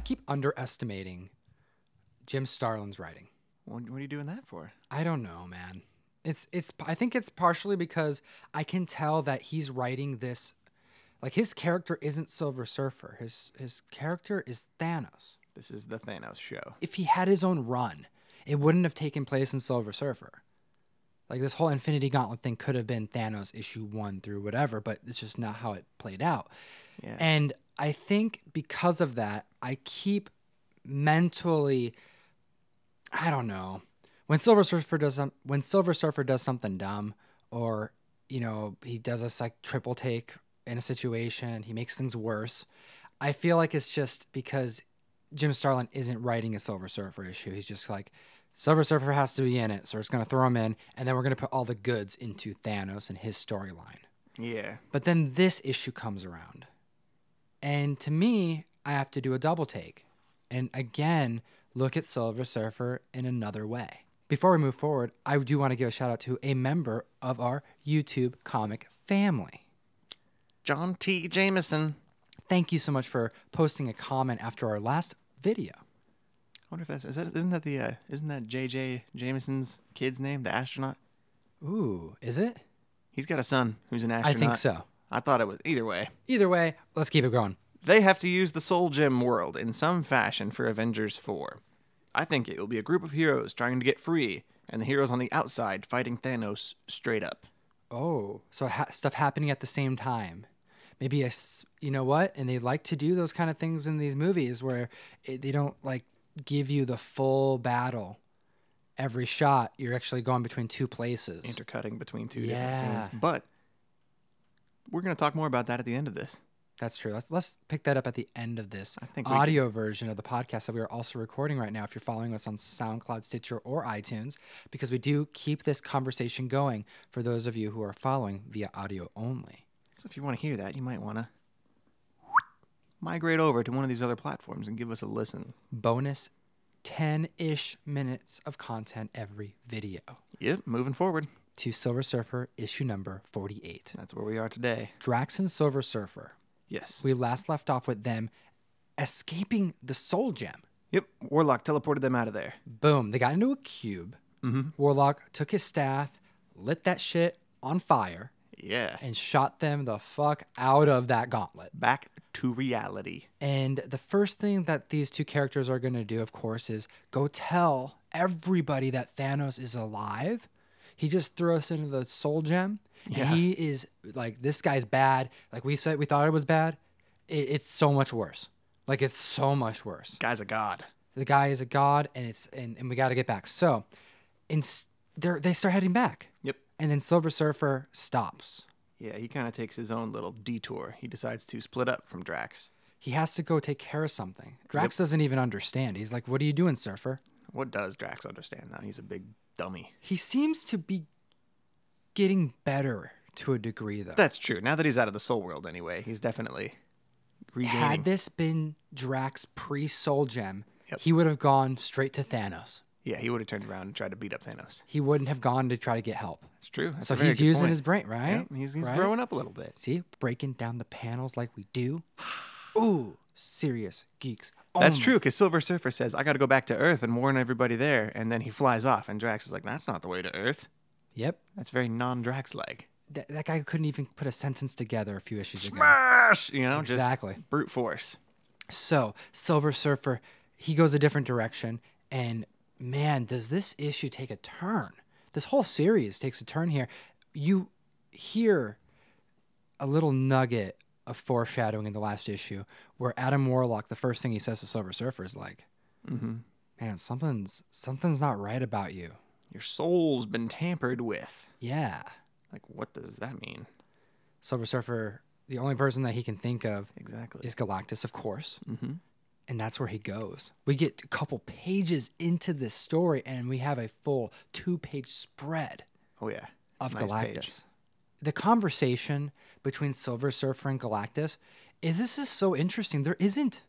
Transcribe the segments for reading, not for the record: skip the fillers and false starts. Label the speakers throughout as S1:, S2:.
S1: keep underestimating Jim Starlin's writing.
S2: What are you doing that for?
S1: I don't know, man. I think it's partially because I can tell that he's writing this, like his character isn't Silver Surfer. His character is Thanos.
S2: This is the Thanos show.
S1: If he had his own run, it wouldn't have taken place in Silver Surfer. Like this whole Infinity Gauntlet thing could have been Thanos issue 1 through whatever, but it's just not how it played out.
S2: Yeah.
S1: And I think because of that, I keep mentally, I don't know, when Silver Surfer does something dumb, or he does a like triple take in a situation, he makes things worse. I feel like it's just because Jim Starlin isn't writing a Silver Surfer issue. He's just like, Silver Surfer has to be in it, so we're just gonna throw him in, and then we're gonna put all the goods into Thanos and his storyline.
S2: Yeah.
S1: But then this issue comes around, and to me, I have to do a double take, and again look at Silver Surfer in another way. Before we move forward, I do want to give a shout out to a member of our YouTube comic family,
S2: John T. Jameson.
S1: Thank you so much for posting a comment after our last video.
S2: I wonder if isn't that J.J. Jameson's kid's name, the astronaut?
S1: Ooh, is it?
S2: He's got a son who's an astronaut.
S1: I think so.
S2: I thought it was either way.
S1: Either way, let's keep it going.
S2: They have to use the Soul Gem world in some fashion for Avengers 4. I think it will be a group of heroes trying to get free, and the heroes on the outside fighting Thanos straight up.
S1: Oh, so stuff happening at the same time. Maybe you know what? And they like to do those kind of things in these movies where they don't like give you the full battle every shot. You're actually going between two places,
S2: intercutting between two different scenes. But we're going to talk more about that at the end of this.
S1: That's true. Let's pick that up at the end of this audio version of the podcast that we are also recording right now if you're following us on SoundCloud, Stitcher, or iTunes, because we do keep this conversation going for those of you who are following via audio only.
S2: So if you want to hear that, you might want to migrate over to one of these other platforms and give us a listen.
S1: Bonus 10-ish minutes of content every video.
S2: Yep, moving forward
S1: to Silver Surfer issue number 48.
S2: That's where we are today.
S1: Drax and Silver Surfer.
S2: Yes.
S1: We last left off with them escaping the Soul Gem.
S2: Yep. Warlock teleported them out of there.
S1: Boom. They got into a cube.
S2: Mm-hmm.
S1: Warlock took his staff, lit that shit on fire.
S2: Yeah.
S1: And shot them the fuck out of that gauntlet.
S2: Back to reality.
S1: And the first thing that these two characters are going to do, of course, is go tell everybody that Thanos is alive. He just threw us into the Soul Gem.
S2: Yeah.
S1: And he is like, this guy's bad. Like we said, we thought it was bad. It's so much worse. Like it's so much worse.
S2: Guy's a god.
S1: The guy is a god, and and we got to get back. So, they start heading back.
S2: Yep.
S1: And then Silver Surfer stops.
S2: Yeah, he kind of takes his own little detour. He decides to split up from Drax.
S1: He has to go take care of something. Drax doesn't even understand. He's like, "What are you doing, Surfer?"
S2: What does Drax understand now? He's a big dummy.
S1: He seems to be getting better to a degree, though.
S2: That's true. Now that he's out of the Soul World anyway, he's definitely regaining.
S1: Had this been Drax pre-Soul Gem, he would have gone straight to Thanos.
S2: Yeah, he would have turned around and tried to beat up Thanos.
S1: He wouldn't have gone to try to get help.
S2: That's true. That's
S1: so he's using his brain, right?
S2: Yeah, he's growing up a little bit.
S1: See, breaking down the panels like we do. Ooh, serious geeks.
S2: That's true, because Silver Surfer says, I got to go back to Earth and warn everybody there. And then he flies off, and Drax is like, that's not the way to Earth.
S1: Yep.
S2: That's very non-Drax-like.
S1: That guy couldn't even put a sentence together a few issues ago.
S2: Smash! You know,
S1: exactly.
S2: Just brute force.
S1: So, Silver Surfer, he goes a different direction, and man, does this issue take a turn. This whole series takes a turn here. You hear a little nugget of foreshadowing in the last issue where Adam Warlock, the first thing he says to Silver Surfer is like, man, something's not right about you.
S2: Your soul's been tampered with.
S1: Yeah.
S2: Like, what does that mean?
S1: Silver Surfer, the only person that he can think of
S2: is
S1: Galactus, of course.
S2: Mm-hmm.
S1: And that's where he goes. We get a couple pages into this story, and we have a full 2-page spread.
S2: Oh, yeah.
S1: Of Galactus. Page. The conversation between Silver Surfer and Galactus this is so interesting. There isn't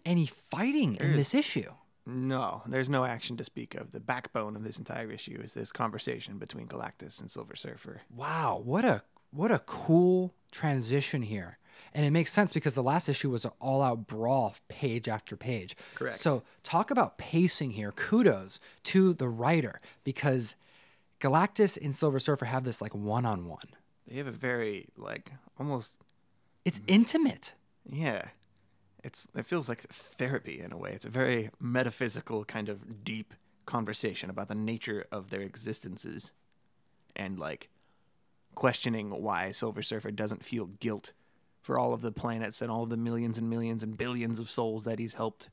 S1: any fighting in this issue.
S2: No, there's no action to speak of. The backbone of this entire issue is this conversation between Galactus and Silver Surfer.
S1: Wow, what a cool transition here. And it makes sense because the last issue was an all-out brawl, page after page.
S2: Correct.
S1: So talk about pacing here. Kudos to the writer, because Galactus and Silver Surfer have this like one-on-one.
S2: They have a very like almost.
S1: It's intimate.
S2: Yeah. It feels like therapy in a way. It's a very metaphysical kind of deep conversation about the nature of their existences, and like questioning why Silver Surfer doesn't feel guilt for all of the planets and all of the millions and millions and billions of souls that he's helped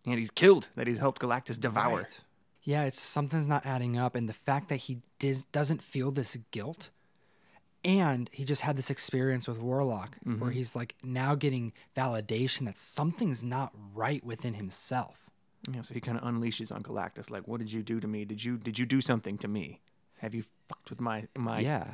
S2: and he's killed, that he's helped Galactus devour.
S1: Right. Yeah, it's something's not adding up, and the fact that he doesn't feel this guilt. And he just had this experience with Warlock where he's like now getting validation that something's not right within himself.
S2: Yeah, so he kind of unleashes on Galactus, like, what did you do to me? Did you do something to me? Have you fucked with my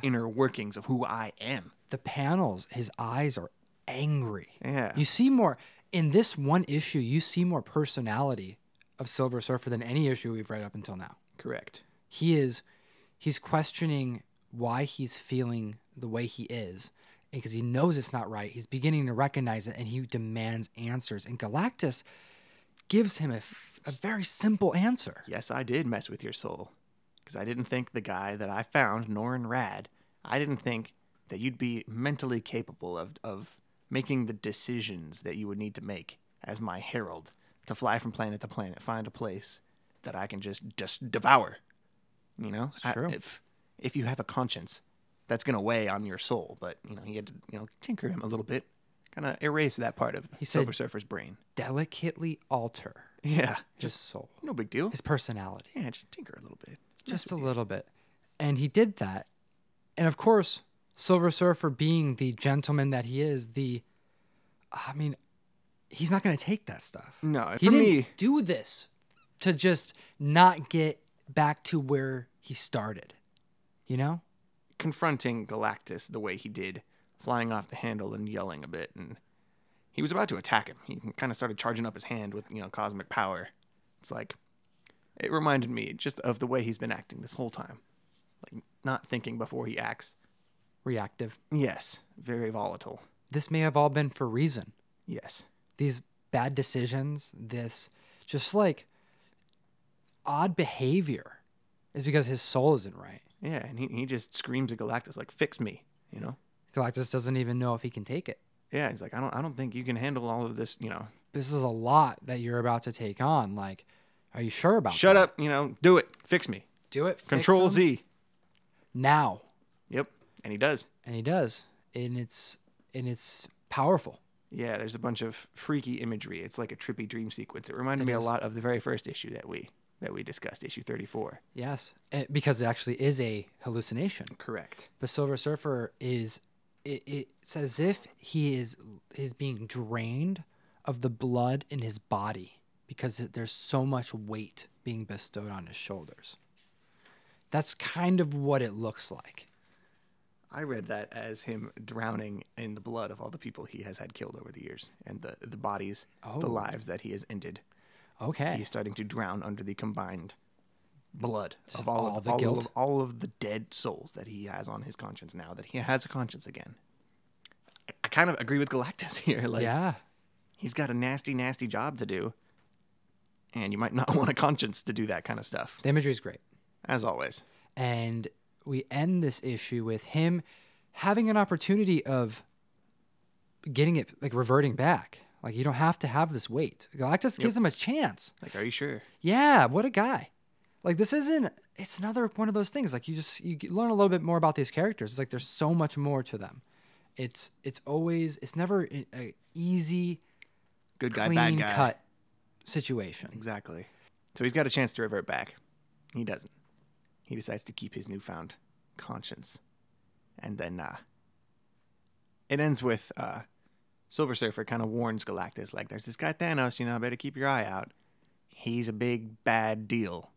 S2: inner workings of who I am?
S1: The panels, his eyes are angry.
S2: Yeah.
S1: You see more, in this one issue, you see more personality of Silver Surfer than any issue we've read up until now.
S2: Correct.
S1: He's questioning why he's feeling the way he is, because he knows it's not right. He's beginning to recognize it, and he demands answers. And Galactus gives him a very simple answer.
S2: Yes, I did mess with your soul, because I didn't think the guy that I found, Norrin Rad, I didn't think that you'd be mentally capable of making the decisions that you would need to make as my herald to fly from planet to planet, find a place that I can just devour. You know,
S1: It's true.
S2: If you have a conscience, that's going to weigh on your soul. But, he had to, tinker him a little bit, kind of erase that part of Silver Surfer's brain.
S1: Delicately alter
S2: Yeah.
S1: his soul,
S2: No big deal.
S1: his personality.
S2: Yeah, just tinker a little bit.
S1: Just a little bit. And he did that. And of course, Silver Surfer, being the gentleman that he is, he's not going to take that stuff.
S2: No,
S1: He
S2: for
S1: didn't
S2: me,
S1: do this to just not get back to where he started. You know?
S2: confronting Galactus the way he did, flying off the handle and yelling a bit, and he was about to attack him. He kind of started charging up his hand with, cosmic power. It's like, it reminded me just of the way he's been acting this whole time. Like, not thinking before he acts.
S1: Reactive.
S2: Yes, very volatile.
S1: This may have all been for reason.
S2: Yes.
S1: These bad decisions, this just like odd behavior is because his soul isn't right.
S2: Yeah, and he just screams at Galactus like, "Fix me,"
S1: Galactus doesn't even know if he can take it.
S2: Yeah, he's like, I don't think you can handle all of this,
S1: This is a lot that you're about to take on. Like, are you sure about
S2: Shut
S1: that?
S2: up, do it. Fix me.
S1: Do it.
S2: Control
S1: fix him.
S2: Z.
S1: Now.
S2: Yep. And he does.
S1: And he does. And it's powerful.
S2: Yeah, there's a bunch of freaky imagery. It's like a trippy dream sequence. It reminded me a lot of the very first issue that we discussed, issue 34.
S1: Yes, because it actually is a hallucination.
S2: Correct.
S1: But Silver Surfer it's as if he is being drained of the blood in his body because there's so much weight being bestowed on his shoulders. That's kind of what it looks like.
S2: I read that as him drowning in the blood of all the people he has had killed over the years and the bodies, the lives that he has ended.
S1: Okay.
S2: He's starting to drown under the combined blood
S1: Just
S2: of all of the dead souls that he has on his conscience now that he has a conscience again. I kind of agree with Galactus here. Like,
S1: yeah.
S2: He's got a nasty, nasty job to do, and you might not want a conscience to do that kind of stuff.
S1: The imagery is great.
S2: As always.
S1: And we end this issue with him having an opportunity of getting it, like, reverting back. Like, you don't have to have this weight. Galactus gives him a chance.
S2: Like, are you sure?
S1: Yeah, what a guy. Like, it's another one of those things. Like, you learn a little bit more about these characters. It's like there's so much more to them. It's never an easy,
S2: good guy,
S1: clean
S2: bad guy
S1: cut situation.
S2: Exactly. So he's got a chance to revert back. He doesn't. He decides to keep his newfound conscience. And then it ends with Silver Surfer kind of warns Galactus, like, there's this guy Thanos, better keep your eye out. He's a big, bad deal.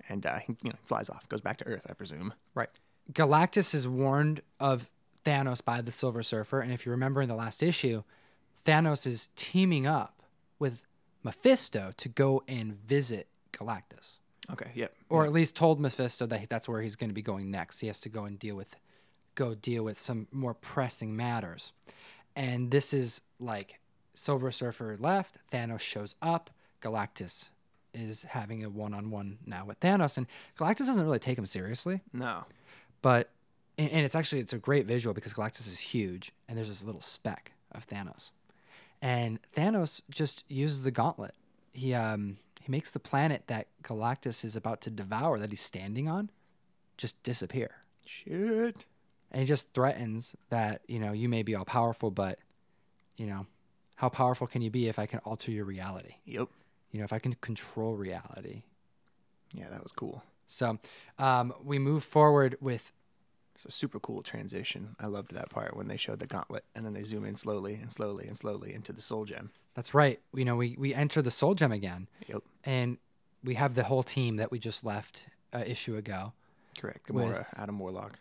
S2: And he flies off, goes back to Earth, I presume.
S1: Right. Galactus is warned of Thanos by the Silver Surfer. And if you remember in the last issue, Thanos is teaming up with Mephisto to go and visit Galactus.
S2: Okay, yep.
S1: Or at least told Mephisto that that's where he's going to be going next. He has to go and deal with some more pressing matters. And this is like Silver Surfer left, Thanos shows up, Galactus is having a one-on-one now with Thanos, and Galactus doesn't really take him seriously.
S2: No.
S1: But and it's a great visual because Galactus is huge, and there's this little speck of Thanos, and Thanos just uses the gauntlet. He makes the planet that Galactus is about to devour, that he's standing on, just disappear.
S2: Shit.
S1: And he just threatens that, you may be all powerful, but, how powerful can you be if I can alter your reality?
S2: Yep.
S1: If I can control reality.
S2: Yeah, that was cool.
S1: So we move forward with...
S2: It's a super cool transition. I loved that part when they showed the gauntlet, and then they zoom in slowly and slowly and slowly into the soul gem.
S1: That's right. We enter the soul gem again.
S2: Yep.
S1: And we have the whole team that we just left an issue ago.
S2: Correct. Gamora, Adam Warlock,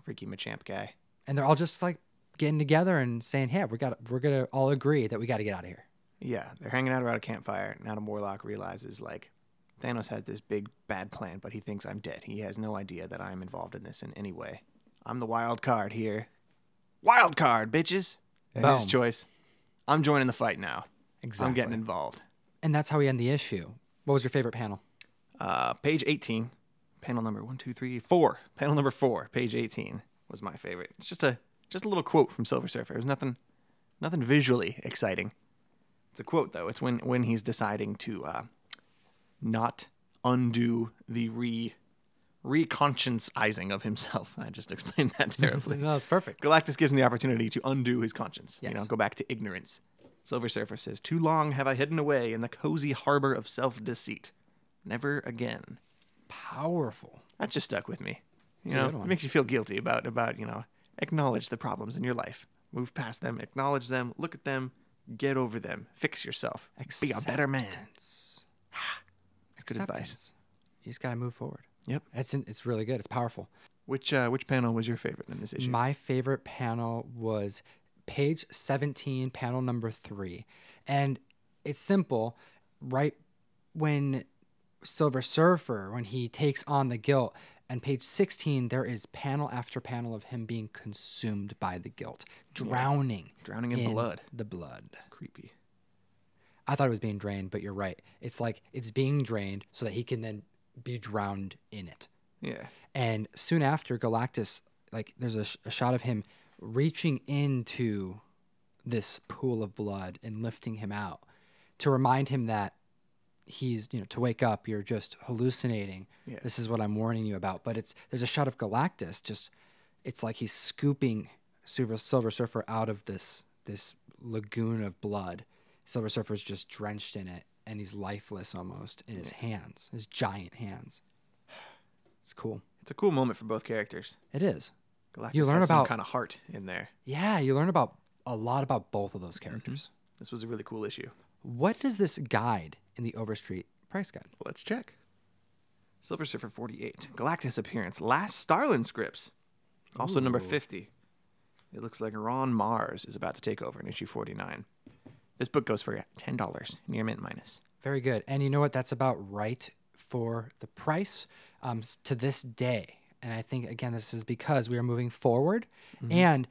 S2: Freaky Machamp guy.
S1: And they're all just like getting together and saying, "Hey, we're gonna all agree that we got to get out of here."
S2: Yeah, they're hanging out around a campfire, and Adam Warlock realizes, like, Thanos has this big, bad plan, but he thinks I'm dead. He has no idea that I'm involved in this in any way. I'm the wild card here. Wild card, bitches! And his
S1: Boom.
S2: choice. I'm joining the fight now.
S1: Exactly.
S2: I'm getting involved.
S1: And that's how we end the issue. What was your favorite panel?
S2: Page 18. Panel number 4. Panel number 4, page 18 was my favorite. It's just a little quote from Silver Surfer. It was nothing visually exciting. It's a quote, though. It's when he's deciding to not undo the re-conscientizing of himself. I just explained that terribly.
S1: No, it's perfect.
S2: Galactus gives him the opportunity to undo his conscience.
S1: Yes.
S2: Go back to ignorance. Silver Surfer says, "Too long have I hidden away in the cozy harbor of self-deceit. Never again."
S1: Powerful.
S2: That just stuck with me.
S1: It's a good one.
S2: It makes you feel guilty about acknowledge the problems in your life. Move past them, acknowledge them, look at them, get over them, fix yourself. Be a better man.
S1: Acceptance.
S2: That's good advice.
S1: You just got to move forward.
S2: Yep.
S1: It's really good. It's powerful.
S2: Which panel was your favorite in this issue?
S1: My favorite panel was page 17, panel number 3. And it's simple. Right when Silver Surfer, when he takes on the guilt, and page 16, there is panel after panel of him being consumed by the guilt, drowning
S2: in blood.
S1: The blood.
S2: Creepy.
S1: I thought it was being drained, but you're right. It's like it's being drained so that he can then be drowned in it.
S2: Yeah.
S1: And soon after, Galactus, like, there's a shot of him reaching into this pool of blood and lifting him out to remind him that he's, to wake up, you're just hallucinating.
S2: Yeah.
S1: This is what I'm warning you about. But there's a shot of Galactus it's like he's scooping Silver Surfer out of this lagoon of blood. Silver Surfer's just drenched in it, and he's lifeless almost in his hands, his giant hands. It's cool.
S2: It's a cool moment for both characters.
S1: It is.
S2: Galactus
S1: You learn
S2: has some
S1: about
S2: kind of heart in there.
S1: Yeah, you learn about a lot about both of those characters.
S2: This was a really cool issue.
S1: What does this guide in the Overstreet price guide?
S2: Let's check. Silver Surfer 48. Galactus appearance. Last Starlin scripts. Also number 50. It looks like Ron Mars is about to take over in issue 49. This book goes for $10, near mint minus.
S1: Very good. And you know what? That's about right for the price to this day. And I think, again, this is because we are moving forward. And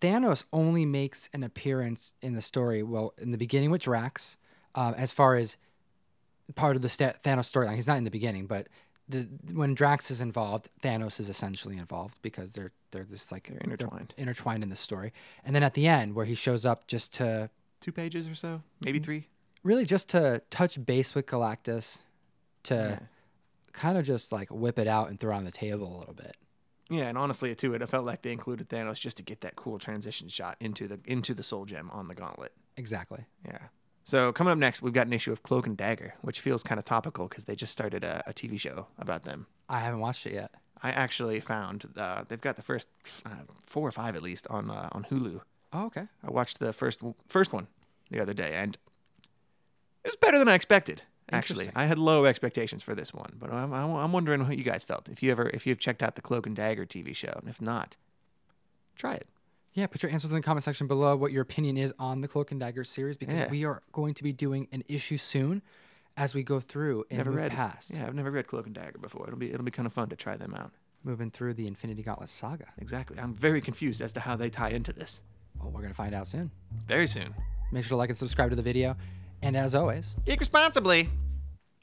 S1: Thanos only makes an appearance in the story, well, in the beginning with Drax, as far as part of the Thanos storyline. He's not in the beginning, but when Drax is involved, Thanos is essentially involved because they're intertwined. They're intertwined in the story. And then at the end, where he shows up just to
S2: 2 pages or so, maybe 3.
S1: Really just to touch base with Galactus, to kind of just like whip it out and throw it on the table a little bit.
S2: Yeah, and honestly, too, it felt like they included Thanos just to get that cool transition shot into the soul gem on the gauntlet.
S1: Exactly.
S2: Yeah. So coming up next, we've got an issue of Cloak and Dagger, which feels kind of topical because they just started a TV show about them.
S1: I haven't watched it yet.
S2: I actually found they've got the first 4 or 5 at least on Hulu.
S1: Oh, okay.
S2: I watched the first one the other day, and it was better than I expected. Actually, I had low expectations for this one, but I'm wondering what you guys felt. If you've checked out the Cloak and Dagger TV show, and if not, try it.
S1: Yeah, put your answers in the comment section below what your opinion is on the Cloak and Dagger series, because we are going to be doing an issue soon as we go through and move past.
S2: Yeah, I've never read Cloak and Dagger before. It'll be kind of fun to try them out.
S1: Moving through the Infinity Gauntlet saga.
S2: Exactly. I'm very confused as to how they tie into this.
S1: Well, we're going to find out soon.
S2: Very soon.
S1: Make sure to like and subscribe to the video. And as always,
S2: Geek responsibly.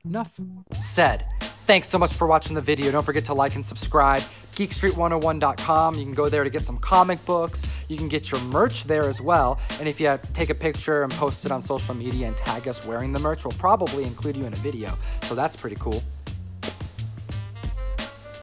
S1: enough said. Thanks so much for watching the video. Don't forget to like and subscribe. GeekStreet101.com. You can go there to get some comic books. You can get your merch there as well. And if you take a picture and post it on social media and tag us wearing the merch, we'll probably include you in a video. So that's pretty cool.